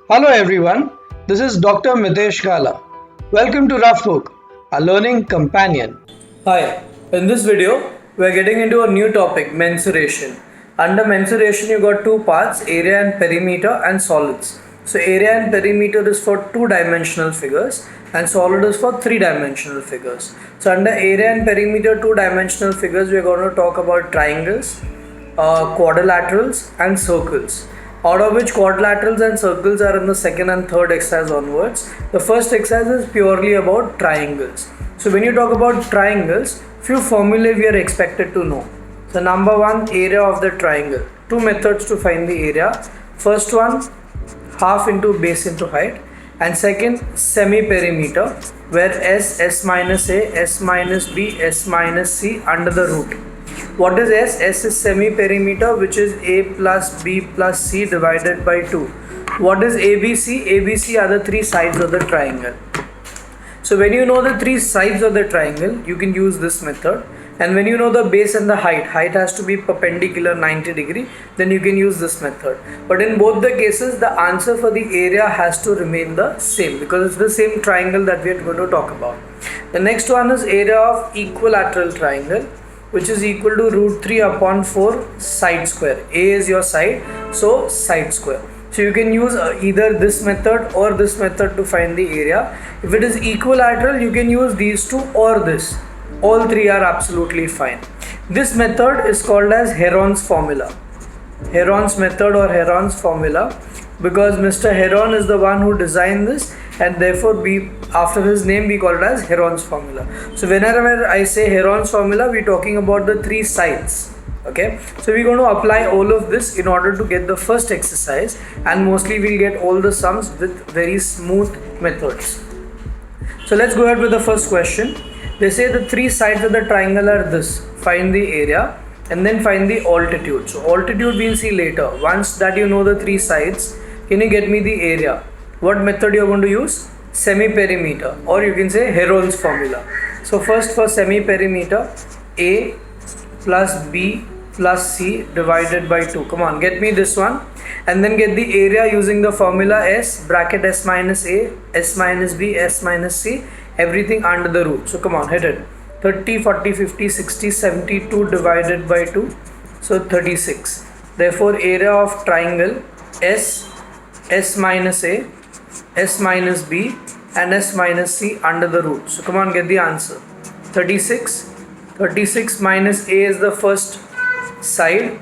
Hello everyone, this is Dr. Mitesh Gala. Welcome to Rough Book, a learning companion. Hi, in this video, we are getting into a new topic, mensuration. Under mensuration, you got two parts, area and perimeter and solids. So area and perimeter is for two-dimensional figures and solid is for three-dimensional figures. So under area and perimeter two-dimensional figures, we are going to talk about triangles, quadrilaterals and circles. Out of which quadrilaterals and circles are in the second and third exercise onwards. The first exercise is purely about triangles. So when you talk about triangles, few formulae we are expected to know. So number one, area of the triangle. Two methods to find the area. First one, half into base into height, and second, semi-perimeter, where S minus A, S minus B, S minus C under the root. What is S? S is semi-perimeter, which is A plus B plus C divided by 2. What is ABC? ABC are the three sides of the triangle. So when you know the three sides of the triangle, you can use this method. And when you know the base and the height has to be perpendicular 90 degree, then you can use this method. But in both the cases, the answer for the area has to remain the same because it's the same triangle that we are going to talk about. The next one is area of equilateral triangle, which is equal to root 3 upon 4 side square. A is your side, so side square. So you can use either this method or this method to find the area. If it is equilateral, you can use these two or this. All three are absolutely fine. This method is called as Heron's formula. Heron's method or Heron's formula, because Mr. Heron is the one who designed this, and therefore after his name we call it as Heron's formula. So whenever I say Heron's formula, we're talking about the three sides. Okay, so we're going to apply all of this in order to get the first exercise, and mostly we'll get all the sums with very smooth methods. So let's go ahead with the first question. They say the three sides of the triangle are this. Find the area and then find the altitude. So altitude we'll see later. Once that you know the three sides, can you get me the area? What method you're going to use? Semi-perimeter, or you can say Heron's formula. So first for semi-perimeter, A plus B plus C divided by 2. Come on, get me this one. And then get the area using the formula S, bracket S minus A, S minus B, S minus C, everything under the root. So come on, hit it. 30, 40, 50, 60, 72 divided by 2. So 36. Therefore, area of triangle S, S minus A, S minus B and S minus C under the root. So come on, get the answer. 36. 36 minus A is the first side,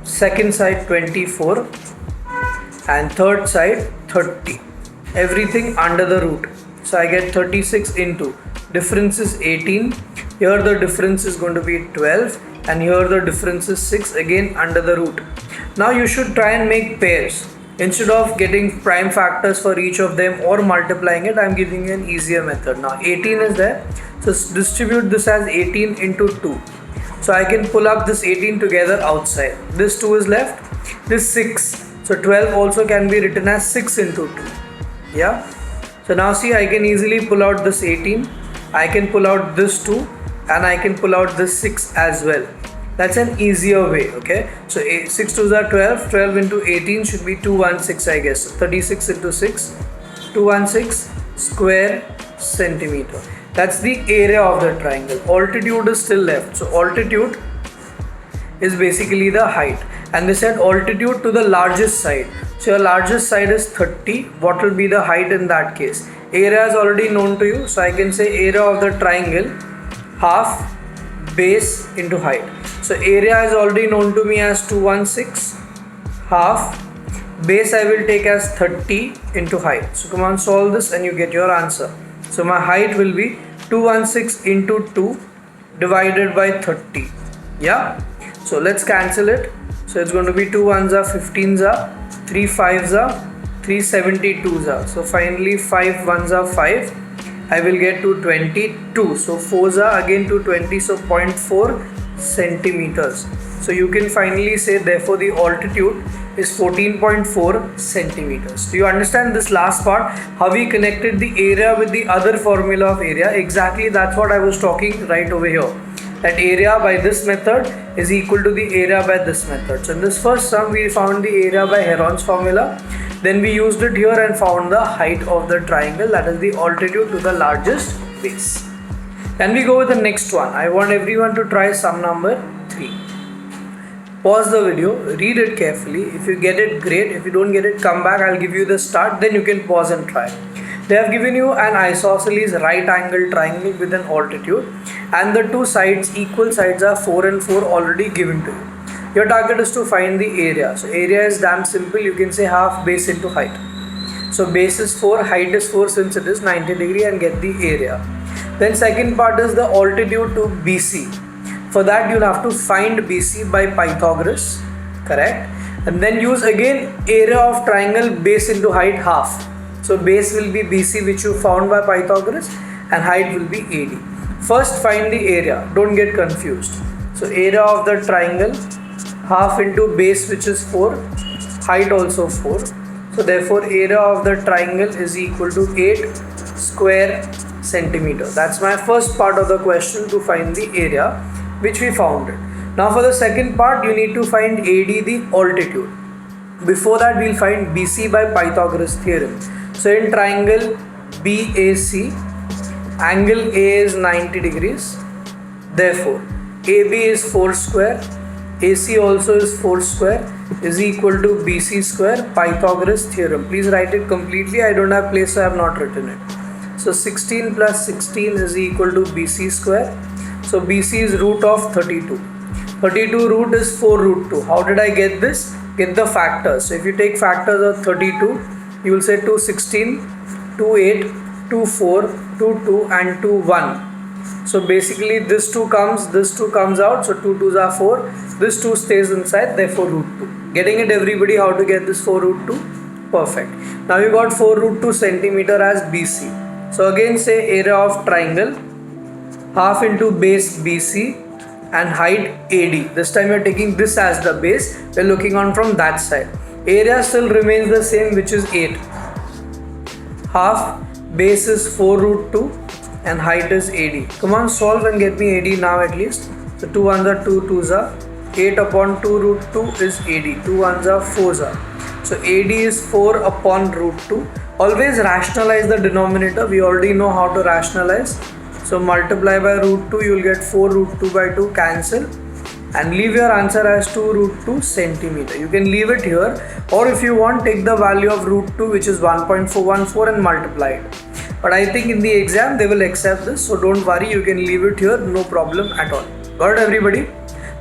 second side 24 and third side 30. Everything under the root. So I get 36 into, difference is 18, here the difference is going to be 12 and here the difference is 6, again under the root. Now you should try and make pairs. Instead of getting prime factors for each of them or multiplying it, I am giving you an easier method. Now 18 is there, so distribute this as 18 into 2. So I can pull up this 18 together outside. This 2 is left, this 6. So 12 also can be written as 6 into 2. Yeah. So now see, I can easily pull out this 18, I can pull out this 2 and I can pull out this 6 as well. That's an easier way, okay? So 6 2s are 12, 12 into 18 should be 216 I guess. 36 into 6, 216 square centimeter. That's the area of the triangle. Altitude is still left. So altitude is basically the height. And they said altitude to the largest side. So your largest side is 30. What will be the height in that case? Area is already known to you. So I can say area of the triangle, half base into height. So area is already known to me as 216, half base I will take as 30 into height. So come on, solve this and you get your answer. So my height will be 216 into 2 divided by 30. Yeah. So let's cancel it. So it's going to be 2 1s are 15s are, 3 5s are, 3 72s are. So finally 5 1s are 5. I will get to 22. So 4s are again to 20. So 0.4 centimeters. So you can finally say therefore the altitude is 14.4 centimeters. Do you understand this last part? How we connected the area with the other formula of area? Exactly, that's what I was talking right over here. That area by this method is equal to the area by this method. So in this first sum we found the area by Heron's formula. Then we used it here and found the height of the triangle, that is the altitude to the largest base. Can we go with the next one? I want everyone to try sum number 3. Pause the video, read it carefully. If you get it, great. If you don't get it, come back. I'll give you the start, then you can pause and try. They have given you an isosceles right angle triangle with an altitude, and the two sides, equal sides, are 4 and 4 already given to you. Your target is to find the area. So area is damn simple. You can say half base into height. So base is 4, height is 4 since it is 90 degree, and get the area. Then second part is the altitude to BC. For that you'll have to find BC by Pythagoras, correct? And then use again area of triangle base into height half. So base will be BC, which you found by Pythagoras, and height will be AD. First find the area, don't get confused. So area of the triangle half into base, which is 4, height also 4. So therefore area of the triangle is equal to 8 square centimeter. That's my first part of the question, to find the area, which we found it. Now for the second part, you need to find AD, the altitude. Before that, we'll find BC by Pythagoras theorem. So in triangle BAC, angle A is 90 degrees. Therefore AB is 4 square, AC also is 4 square, is equal to BC square, Pythagoras theorem. Please write it completely. I don't have place, so I have not written it. So 16 plus 16 is equal to BC square. So BC is root of 32. 32 root is 4 root 2. How did I get this? Get the factors. So if you take factors of 32, you will say 2 16, 2 8, 2 4, 2 2 and 2 1. So basically this 2 comes out. So 2 2s are 4. This 2 stays inside, therefore root 2. Getting it, everybody, how to get this 4 root 2? Perfect. Now you got 4 root 2 centimeter as BC. So again say area of triangle half into base BC and height AD. This time we are taking this as the base. We are looking on from that side. Area still remains the same, which is 8. Half base is 4 root 2 and height is AD. Come on, solve and get me AD now at least. So 2 ones are 2 2s are 8 upon 2 root 2 is AD. 2 ones are 4s are. So AD is 4 upon root 2. Always rationalize the denominator. We already know how to rationalize. So multiply by root 2, you will get 4 root 2 by 2, cancel, and leave your answer as 2 root 2 centimeter. You can leave it here, or if you want, take the value of root 2, which is 1.414, and multiply it. But I think in the exam they will accept this, so don't worry, you can leave it here, no problem at all. Got it, everybody?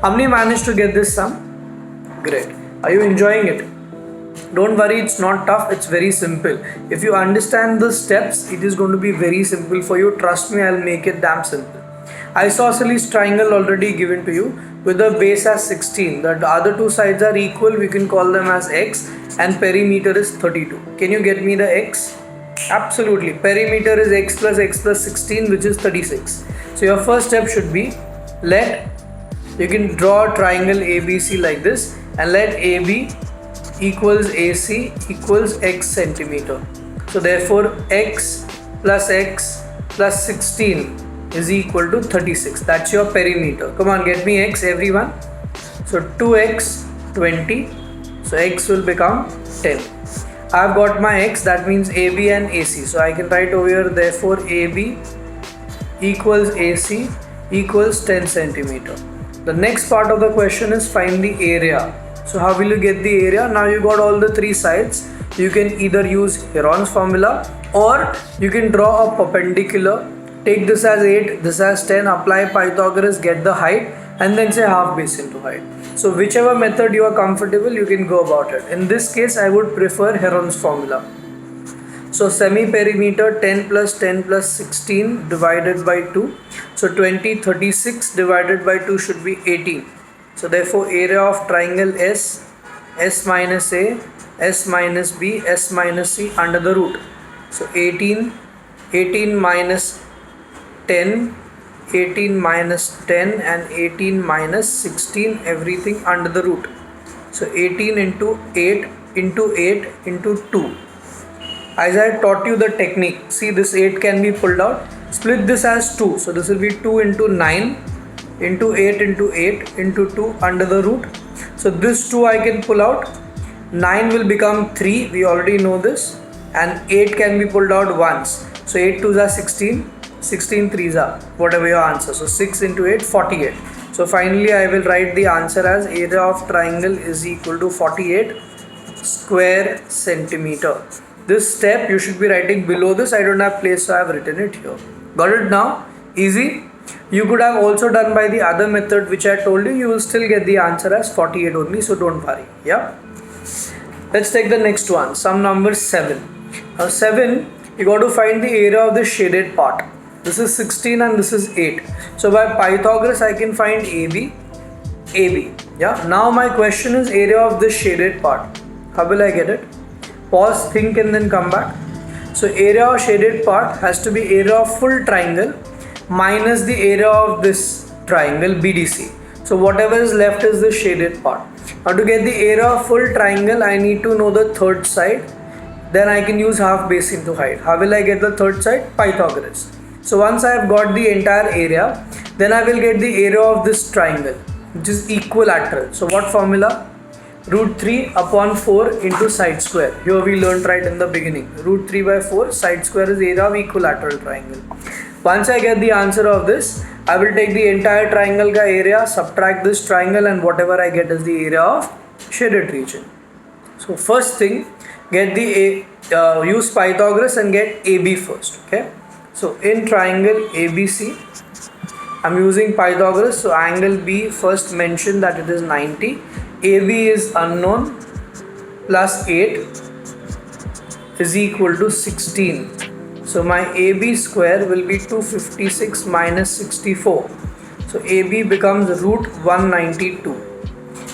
How many managed to get this sum? Great. Are you enjoying it? Don't worry, it's not tough, it's very simple. If you understand the steps, it is going to be very simple for you. Trust me, I'll make it damn simple. Isosceles triangle already given to you with the base as 16. The other two sides are equal, we can call them as x, and perimeter is 32. Can you get me the x? Absolutely. Perimeter is x plus 16, which is 36. So your first step should be, you can draw a triangle ABC like this, and let AB equals AC equals x centimeter. So therefore x plus 16 is equal to 36. That's your perimeter. Come on, get me x, everyone. So 2x 20. So x will become 10. I've got my x, that means AB and AC. So I can write over here, therefore AB equals AC equals 10 centimeter. The next part of the question is find the area. So how will you get the area? Now you got all the three sides. You can either use Heron's formula, or you can draw a perpendicular. Take this as 8, this as 10, apply Pythagoras, get the height, and then say half base into height. So whichever method you are comfortable, you can go about it. In this case, I would prefer Heron's formula. So semi-perimeter 10 plus 16 divided by 2. So 36 divided by 2 should be 18. So therefore area of triangle S minus A, S minus B, S minus C under the root. So 18 minus 10, 18 minus 10 and 18 minus 16, everything under the root. So 18 into 8 into 8 into 2. As I taught you the technique, see this 8 can be pulled out. Split this as 2. So this will be 2 into 9 into 8 into 8 into 2 under the root. So this 2 I can pull out. 9 will become 3, we already know this, and 8 can be pulled out once. So 8 2s are 16, 16 3s are whatever your answer. So 6 into 8, 48. So finally I will write the answer as area of triangle is equal to 48 square centimeter. This step you should be writing below this. I don't have place, so I have written it here. Got it now? Easy. You could have also done by the other method which I told you. You will still get the answer as 48 only, so don't worry. Yeah. Let's take the next one. Sum number 7. Now 7, you got to find the area of the shaded part. This is 16 and this is 8. So by Pythagoras I can find AB. Yeah. Now my question is area of this shaded part. How will I get it? Pause, think and then come back. So area of shaded part has to be area of full triangle minus the area of this triangle BDC. So whatever is left is the shaded part. Now to get the area of full triangle, I need to know the third side. Then I can use half base into height. How will I get the third side? Pythagoras. So once I have got the entire area, then I will get the area of this triangle, which is equilateral. So what formula? Root 3 upon 4 into side square. Here we learned right in the beginning. Root 3 by 4, side square is area of equilateral triangle. Once I get the answer of this, I will take the entire triangle ka area, subtract this triangle, and whatever I get is the area of shaded region. So first thing, get the use Pythagoras and get AB first. Okay. So in triangle ABC, I'm using Pythagoras. So angle B, first mention that it is 90. AB is unknown, plus 8 is equal to 16. So my AB square will be 256 minus 64. So AB becomes root 192.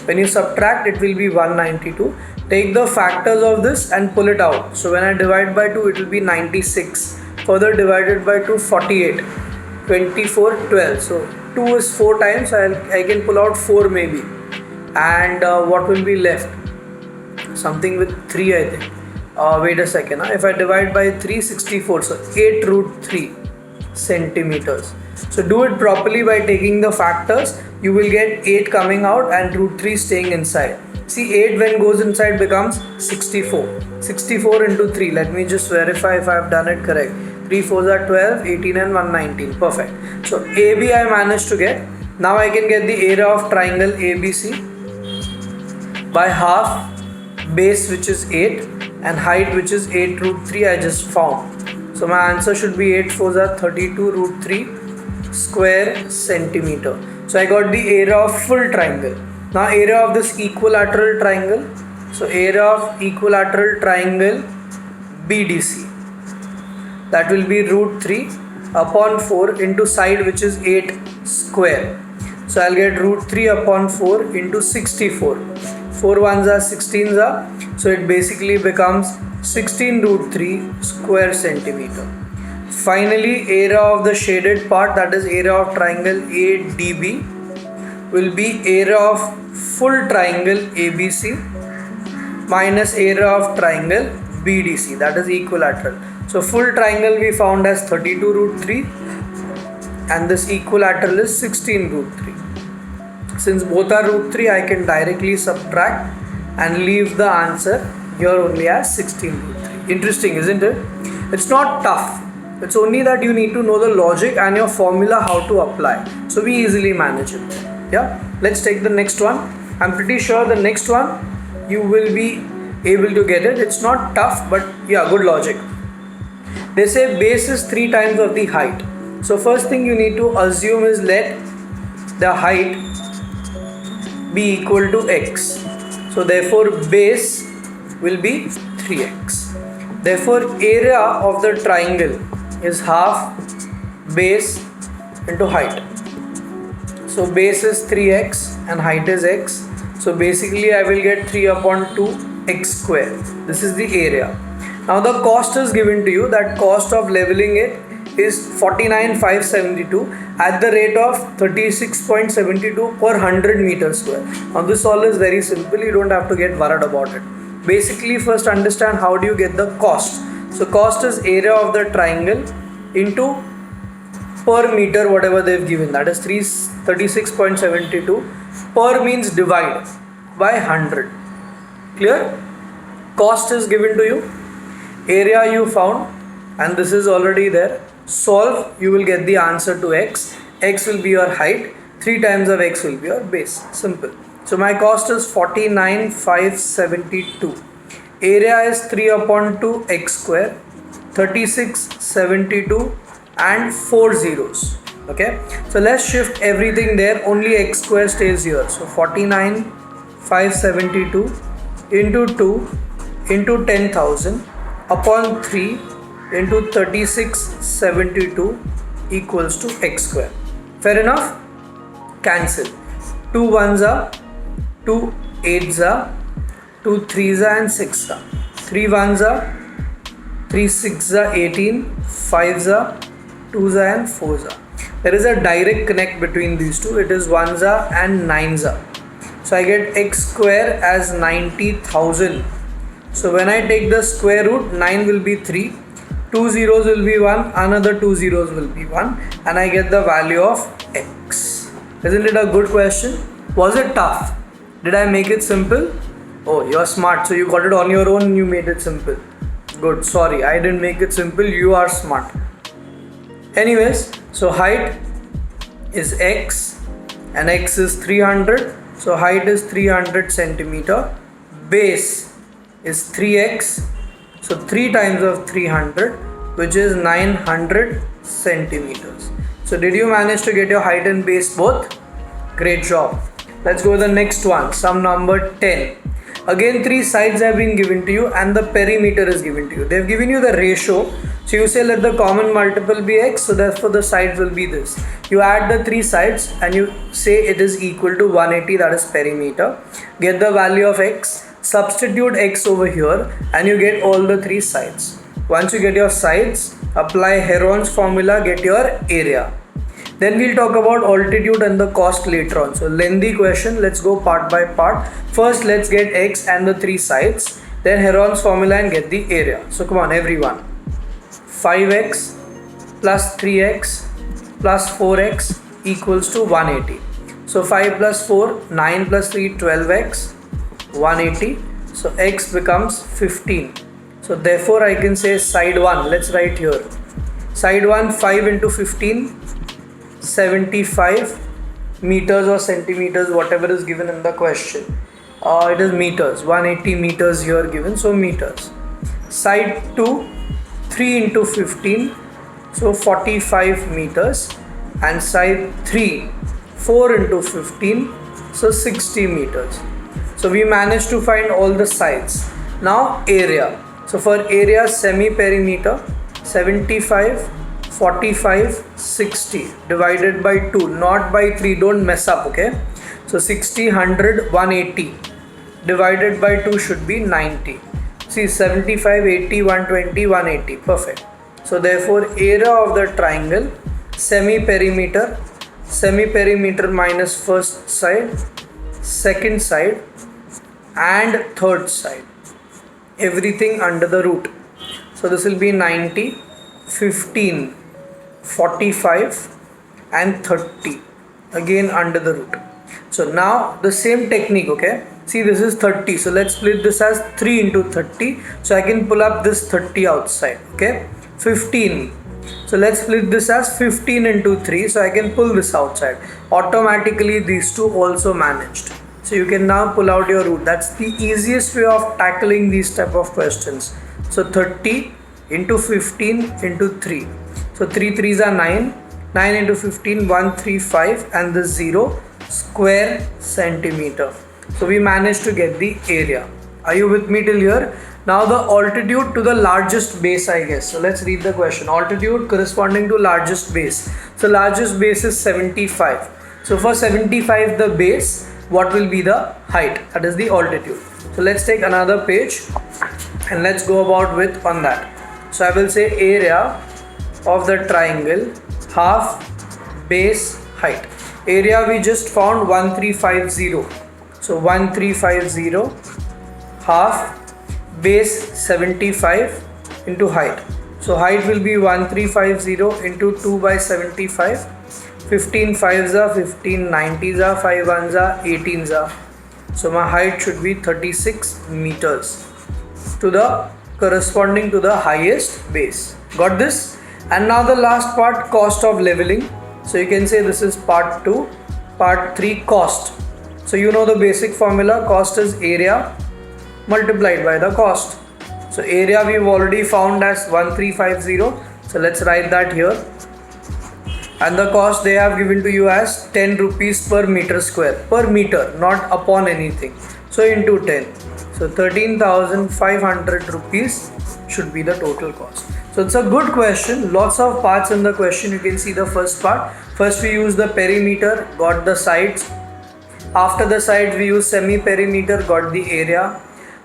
When you subtract, it will be 192. Take the factors of this and pull it out. So when I divide by 2, it will be 96. Further divided by 2, 48. 24, 12. So 2 is 4 times. I can pull out 4 maybe. And what will be left? Something with 3, I think. Wait a second. If I divide by 364, so 8 root 3 centimeters. So do it properly by taking the factors. You will get 8 coming out and root 3 staying inside. See, 8 when goes inside becomes 64. 64 into 3. Let me just verify if I have done it correct. 3 4s are 12, 18 and 119. Perfect. So AB I managed to get. Now I can get the area of triangle ABC by half base, which is 8, and height, which is 8 root 3 I just found. So my answer should be 8 4s are 32 root 3 square centimeter. So I got the area of full triangle. Now area of this equilateral triangle. So area of equilateral triangle BDC. That will be root 3 upon 4 into side, which is 8 square. So I'll get root 3 upon 4 into 64. 4 1s are 16s are. So it basically becomes 16 root 3 square centimeter. Finally, area of the shaded part, that is area of triangle ADB, will be area of full triangle ABC minus area of triangle BDC, that is equilateral. So full triangle we found as 32 root 3 and this equilateral is 16 root 3. Since both are root 3, I can directly subtract and leave the answer here only as 16 root 3. Interesting, isn't it? It's not tough. It's only that you need to know the logic and your formula how to apply. So we easily manage it. Yeah. Let's take the next one. I'm pretty sure the next one you will be able to get it. It's not tough, but yeah, good logic. They say base is 3 times of the height. So first thing you need to assume is let the height be equal to x. So therefore base will be 3x. Therefore area of the triangle is half base into height. So base is 3x and height is x. So basically I will get 3 upon 2 x square. This is the area. Now the cost is given to you. That cost of leveling it is 49,572 at the rate of 36.72 per 100 meters square. Now this all is very simple. You don't have to get worried about it. Basically first understand how do you get the cost. So cost is area of the triangle into per meter whatever they've given, that is 36.72. Per means divide by 100. Clear? Cost is given to you, area you found, and this is already there. Solve, you will get the answer to x. X will be your height, 3 times of x will be your base. Simple. So my cost is 49,572. Area is 3 upon 2 x square, 3672 and 4 zeros. Okay, so let's shift everything there, only x square stays here. So 49,572 into 2 into 10,000 upon 3 into 3672 equals to x square. Fair enough? Cancel. 2 ones are 2 8s are 2 3s are and 6 are 3 ones are 3 6s are 18, 5s are 2s are and 4s are. There is a direct connect between these two. It is 1s are and 9s are. So I get x square as 90,000. So when I take the square root, 9 will be 3, 2 zeros will be 1, another 2 zeros will be 1, and I get the value of x. Isn't it a good question? Was it tough? Did I make it simple? Oh, you're smart. So you got it on your own and you made it simple. Good. Sorry, I didn't make it simple. You are smart. Anyways, so height is x and x is 300. So height is 300 centimeter. Base is 3x. So 3 times of 300, which is 900 centimeters. So did you manage to get your height and base both? Great job. Let's go to the next one. Sum number 10. Again, 3 sides have been given to you and the perimeter is given to you. They've given you the ratio. So you say let the common multiple be x, so therefore the sides will be this. You add the 3 sides and you say it is equal to 180, that is perimeter. Get the value of x, substitute x over here and you get all the 3 sides. Once you get your sides, apply Heron's formula, get your area. Then we'll talk about altitude and the cost later on. So lengthy question, let's go part by part. First let's get x and the 3 sides, then Heron's formula and get the area. So come on everyone. 5x plus 3x plus 4x equals to 180. So 5 plus 4, 9 plus 3, 12x, 180. So x becomes 15. So therefore I can say side 1, let's write here. Side 1, 5 into 15, 75 meters or centimeters, whatever is given in the question. It is meters, 180 meters here given, so meters. Side 2, 3 into 15, so 45 meters, and side 3, 4 into 15, so 60 meters. So we managed to find all the sides. Now area. So for area, semi-perimeter, 75, 45, 60 divided by 2, not by 3, don't mess up, okay? So 60, 100, 180 divided by 2 should be 90. See, 75, 80, 120, 180, perfect. So therefore area of the triangle, semi-perimeter minus first side, second side and third side, everything under the root. So this will be 90, 15, 45 and 30, again under the root. So now the same technique, okay? See, this is 30, so let's split this as 3 into 30, so I can pull up this 30 outside, okay? 15, so let's split this as 15 into 3, so I can pull this outside. Automatically these two also managed. So you can now pull out your root. That's the easiest way of tackling these type of questions. So 30 into 15 into 3. So 3 3s are 9. 9 into 15, 135 and the 0 square centimeter. So we managed to get the area. Are you with me till here? Now the altitude to the largest base, I guess. So let's read the question. Altitude corresponding to largest base. So largest base is 75. So for 75 the base, what will be the height? That is the altitude. So let's take another page and let's go about with on that. So I will say area of the triangle, half base height. Area we just found 1350. So 1350 half base 75 into height. So height will be 1350 into 2 by 75. 15 5s are 15 90s are 5 1s are 18s are. So my height should be 36 meters. to the corresponding to the highest base. Got this? And now the last part, cost of leveling. So you can say this is part 2. Part 3, cost. So you know the basic formula, cost is area multiplied by the cost. So area we've already found as 1350. So let's write that here. And the cost they have given to you as 10 rupees per meter square. Per meter, not upon anything. So into 10. So 13,500 rupees should be the total cost. So it's a good question. Lots of parts in the question. You can see the first part. First we use the perimeter, got the sides. After the sides we use semi-perimeter, got the area.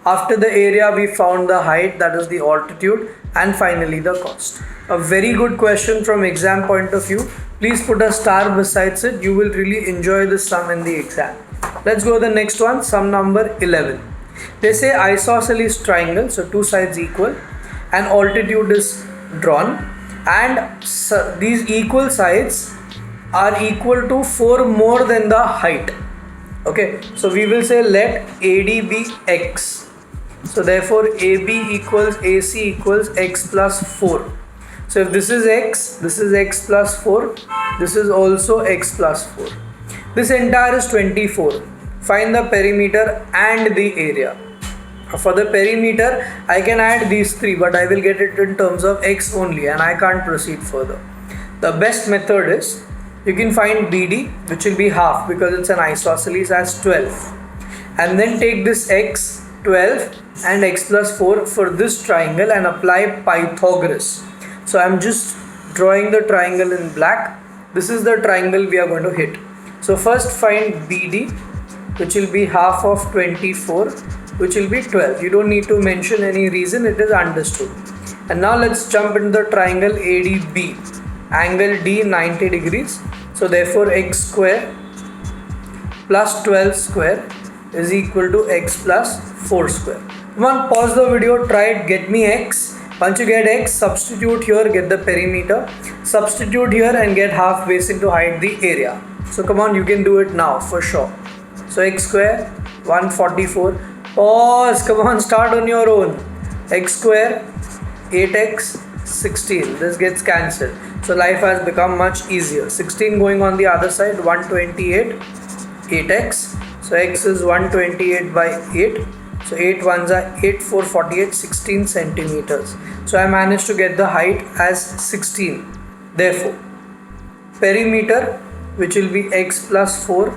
After the area we found the height, that is the altitude, and finally the cost. A very good question from exam point of view. Please put a star besides it. You will really enjoy this sum in the exam. Let's go to the next one, sum number 11. They say isosceles triangle, so two sides equal, and altitude is drawn, and these equal sides are equal to 4 more than the height. Okay, so we will say let AD be x. So therefore AB equals AC equals x plus 4. So if this is x plus 4, this is also x plus 4. This entire is 24. Find the perimeter and the area. For the perimeter, I can add these 3, but I will get it in terms of x only and I can't proceed further. The best method is, you can find BD, which will be half because it's an isosceles, as 12. And then take this x, 12 and x plus 4 for this triangle and apply Pythagoras. So I'm just drawing the triangle in black. This is the triangle we are going to hit. So first find BD, which will be half of 24, which will be 12. You don't need to mention any reason, it is understood. And now let's jump into the triangle ADB. Angle D 90 degrees. So therefore x square plus 12 square is equal to x plus 4 square. Come on, pause the video, try it, get me x. Once you get x, substitute here, get the perimeter. Substitute here and get half base into height the area. So come on, you can do it now for sure. So x square 144. Pause, come on, start on your own. X square 8x 16. This gets cancelled. So life has become much easier. 16 going on the other side, 128 8x. So x is 128 by 8. So 8 ones are 8, 4, 48, 16 centimeters. So I managed to get the height as 16. Therefore, perimeter, which will be x plus 4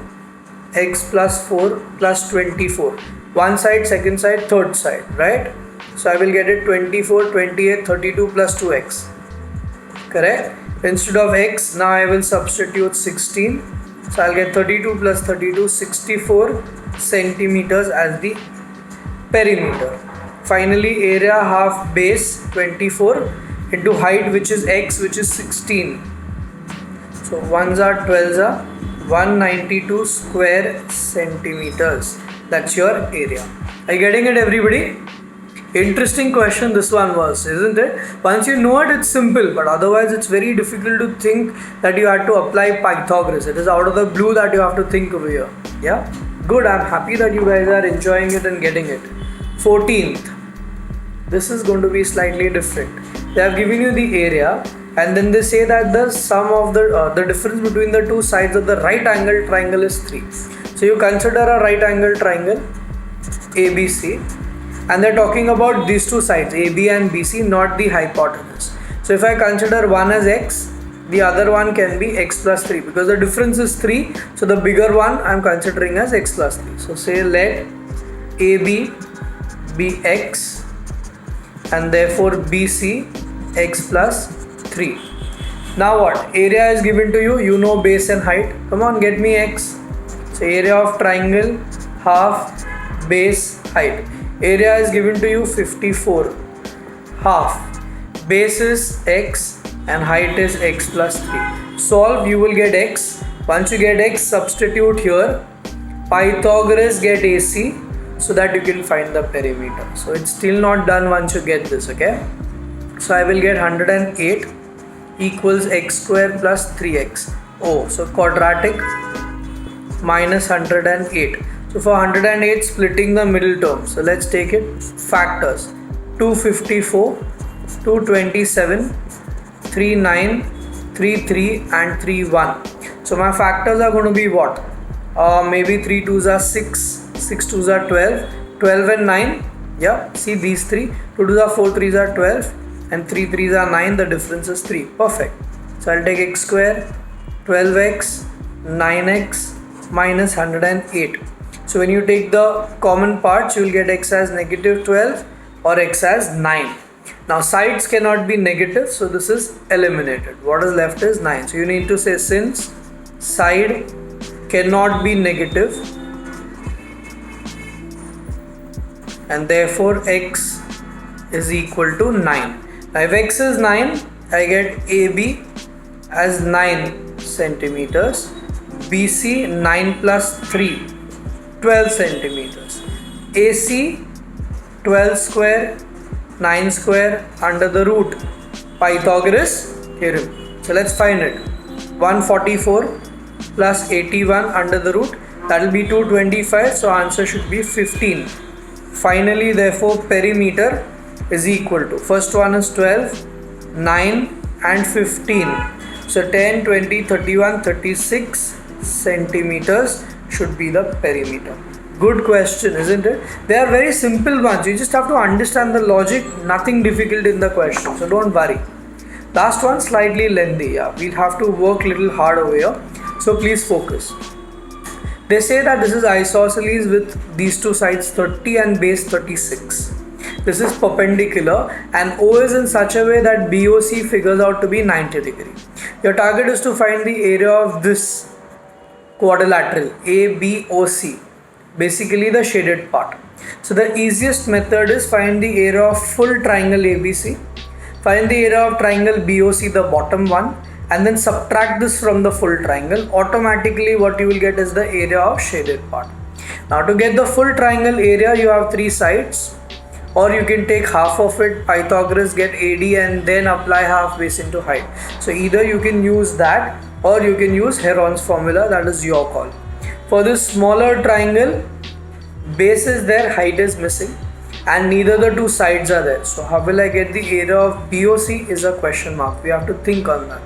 plus 24. One side, second side, third side, right? So I will get it 24, 28, 32 plus 2x. Correct? Instead of x, now I will substitute 16. So I'll get 32 plus 32, 64 centimeters as the perimeter. Finally, area half base 24 into height, which is x, which is 16. So 1s are 12s are 192 square centimeters. That's your area. Are you getting it, everybody? Interesting question this one was, isn't it? Once you know it, it's simple, but otherwise it's very difficult to think that you had to apply Pythagoras. It is out of the blue that you have to think over here. Yeah? Good, I'm happy that you guys are enjoying it and getting it. 14th. This is going to be slightly different. They have given you the area and then they say that the sum of the difference between the two sides of the right angle triangle is 3. So you consider a right angle triangle ABC. And they're talking about these two sides, AB and BC, not the hypotenuse. So if I consider one as x, the other one can be x plus 3 because the difference is 3. So the bigger one I'm considering as x plus 3. So say let AB be x and therefore BC x plus 3. Now what? Area is given to you. You know base and height. Come on, get me x. So area of triangle half base height. Area is given to you 54. Half. Base is x and height is x plus 3. Solve, you will get x. Once you get x, substitute here. Pythagoras get AC so that you can find the perimeter. So it's still not done once you get this, okay? So I will get 108 equals x square plus 3x. Oh, so quadratic minus 108. So for 108, splitting the middle term. So let's take it factors. 254, 227, 39, 33 and 31. So my factors are going to be what? Maybe 3 2s are 6, 6 2s are 12, 12 and 9. Yeah, see these three. 2 2s are 4, 3s are 12 and 3 3s are 9. The difference is 3. Perfect. So I'll take x square, 12x, 9x minus 108. So when you take the common parts, you will get x as negative 12 or x as 9. Now sides cannot be negative, so this is eliminated. What is left is 9. So you need to say since side cannot be negative and therefore x is equal to 9. Now if x is 9, I get AB as 9 centimeters, BC 9 plus 3, 12 centimeters, AC 12 square, 9 square under the root, Pythagoras theorem. So let's find it. 144 plus 81 under the root, that will be 225, so answer should be 15. Finally, therefore, perimeter is equal to, first one is 12, 9 and 15. So 10, 20, 31, 36 centimeters should be the perimeter. Good question, isn't it? They are very simple ones. You just have to understand the logic. Nothing difficult in the question. So don't worry. Last one slightly lengthy. Yeah, we'll have to work little hard over here. So please focus. They say that this is isosceles with these two sides 30 and base 36. This is perpendicular and O is in such a way that BOC figures out to be 90 degree. Your target is to find the area of this quadrilateral ABOC, basically the shaded part. So the easiest method is find the area of full triangle ABC, find the area of triangle BOC, the bottom one, and then subtract this from the full triangle. Automatically what you will get is the area of shaded part. Now to get the full triangle area, you have three sides, or you can take half of it, Pythagoras, get AD and then apply half base into height. So either you can use that or you can use Heron's formula, that is your call. For this smaller triangle, base is there, height is missing and neither the two sides are there. So how will I get the area of BOC is a question mark. We have to think on that.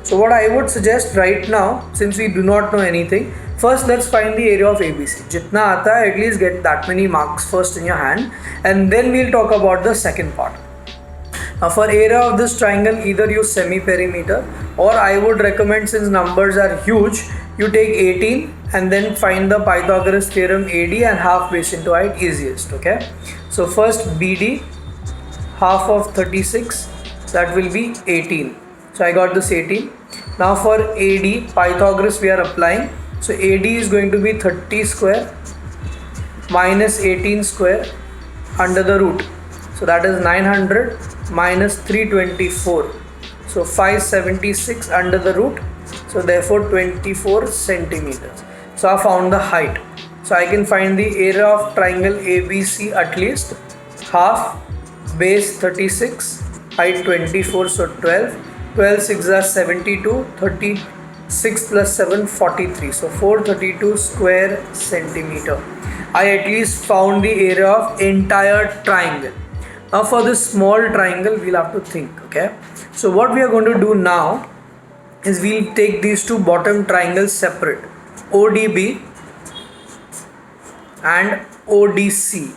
So what I would suggest right now, since we do not know anything, first let's find the area of ABC. Jitna aata hai, at least get that many marks first in your hand and then we'll talk about the second part. Now for area of this triangle, either use semi-perimeter or I would recommend, since numbers are huge, you take 18 and then find the Pythagoras theorem AD and half base into height, easiest. Okay, so first BD, half of 36, that will be 18. So I got this 18. Now for AD, Pythagoras we are applying. So AD is going to be 30 square minus 18 square under the root. So that is 900 minus 324. So 576 under the root. So therefore 24 centimeters. So I found the height. So I can find the area of triangle ABC at least. Half base 36, height 24, so 12. 12 6 are 72, 36 plus 7 43. So 432 square centimeter. I at least found the area of entire triangle. Now for this small triangle we'll have to think. Okay, so what we are going to do now is we'll take these two bottom triangles separate, ODB and ODC.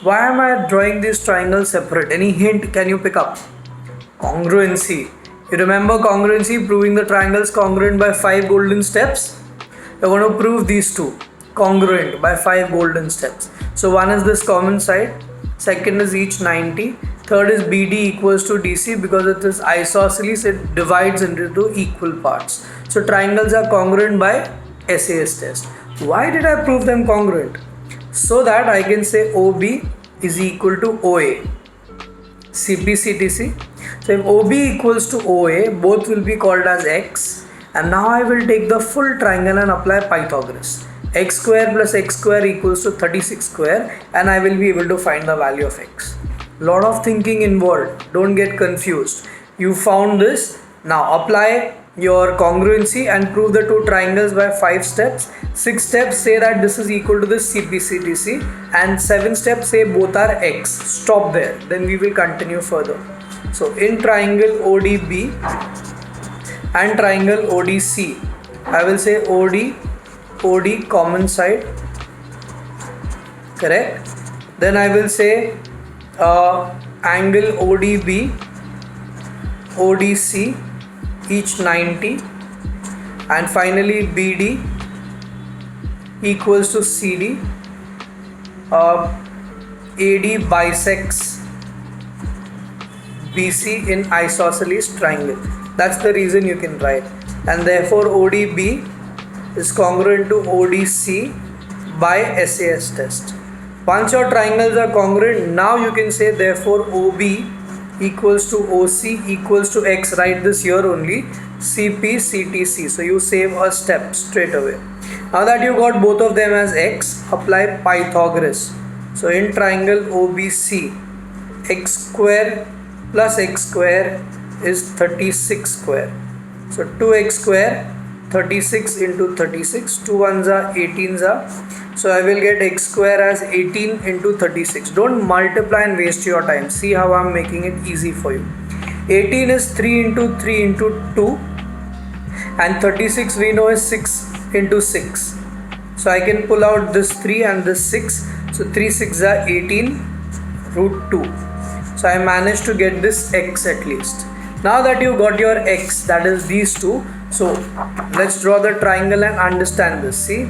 Why am I drawing these triangles separate? Any hint can you pick up? Congruency. You remember congruency, proving the triangles congruent by 5 golden steps? We're going to prove these two congruent by 5 golden steps. So one is this common side, second is each 90, third is BD equals to DC, because it is isosceles, it divides into equal parts. So triangles are congruent by SAS test. Why did I prove them congruent? So that I can say OB is equal to OA, CPCTC. So if OB equals to OA, both will be called as X, and now I will take the full triangle and apply Pythagoras. X square plus X square equals to 36 square, and I will be able to find the value of X. Lot of thinking involved, don't get confused. You found this, now apply your congruency and prove the two triangles by 5 steps. 6 steps say that this is equal to this CPCTC, and 7 steps say both are X. Stop there, then we will continue further. So in triangle ODB and triangle ODC, I will say OD common side, correct? Then I will say angle ODB, ODC, each 90, and finally BD equals to CD. AD bisects BC in isosceles triangle. That's the reason you can write, and therefore ODB is congruent to ODC by SAS test. Once your triangles are congruent, now you can say therefore OB equals to OC equals to X. Write this here only, CP CTC. So you save a step straight away. Now that you got both of them as X, apply Pythagoras. So in triangle OBC, X square plus X square is 36 square. So 2x square, 36 into 36, 2 ones are 18s are. So I will get x square as 18 into 36. Don't multiply and waste your time. See how I am making it easy for you. 18 is 3 into 3 into 2, and 36 we know is 6 into 6. So I can pull out this 3 and this 6. So 3 6 are 18 root 2. So I managed to get this x at least. Now that you got your x, that is these two, so let's draw the triangle and understand this. See,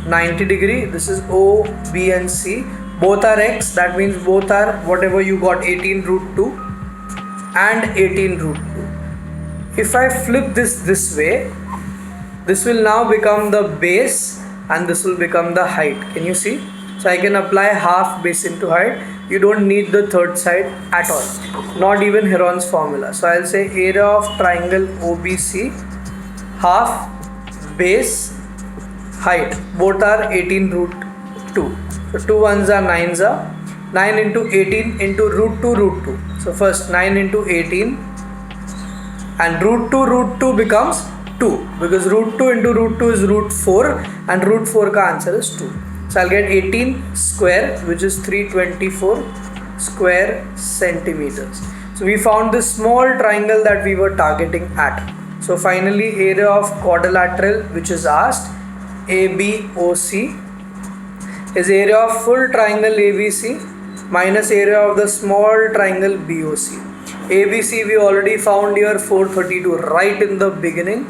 90 degree, this is O, B and C. Both are x, that means both are whatever you got, 18 root 2 and 18 root 2. If I flip this way, this will now become the base and this will become the height. Can you see? So I can apply half base into height. You don't need the third side at all, not even Heron's formula. So I'll say area of triangle OBC, half base height, both are 18 root 2. So 2 ones are 9s are, 9 into 18 into root 2. So first 9 into 18, and root 2 becomes 2, because root 2 into root 2 is root 4, and root 4 ka answer is 2. So I'll get 18 square, which is 324 square centimeters. So we found this small triangle that we were targeting at. So finally area of quadrilateral which is asked, ABOC, is area of full triangle ABC minus area of the small triangle BOC. ABC we already found here, 432 right in the beginning,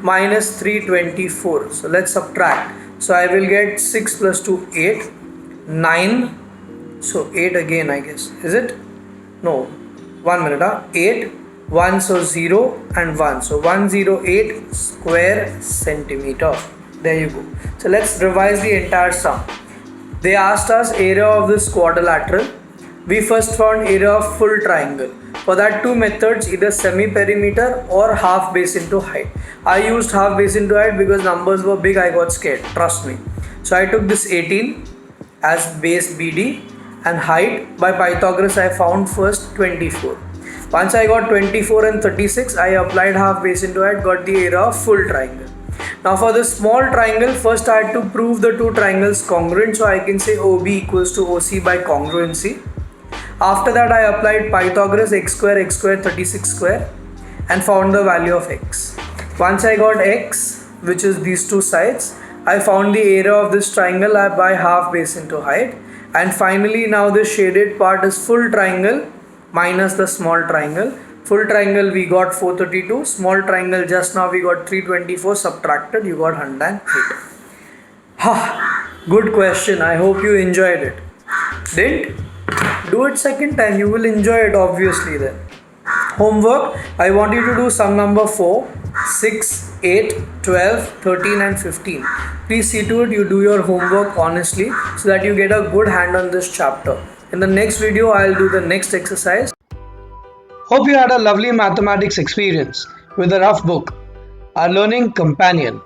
minus 324. So let's subtract. So I will get 6 plus 2, 8, 9, so 8 again I guess, is it? No, 1 minute, 8, 1, so 0 and 1, so 108 square centimeter. There you go. So let's revise the entire sum. They asked us area of this quadrilateral. We first found area of full triangle. For that, two methods, either semi-perimeter or half base into height. I used half base into height because numbers were big, I got scared, trust me. So I took this 18 as base BD, and height by Pythagoras I found first 24. Once I got 24 and 36, I applied half base into height, got the area of full triangle. Now for the small triangle, first I had to prove the two triangles congruent, so I can say OB equals to OC by congruency. After that I applied Pythagoras, x square 36 square, and found the value of x. Once I got x, which is these two sides, I found the area of this triangle by half base into height, and finally now this shaded part is full triangle minus the small triangle. Full triangle we got 432, small triangle just now we got 324, subtracted you got 108. Good question, I hope you enjoyed it. Didn't? Do it second time, you will enjoy it obviously then. Homework, I want you to do sum number 4, 6, 8, 12, 13 and 15. Please see to it you do your homework honestly so that you get a good hand on this chapter. In the next video, I will do the next exercise. Hope you had a lovely mathematics experience with the Rough Book, our learning companion.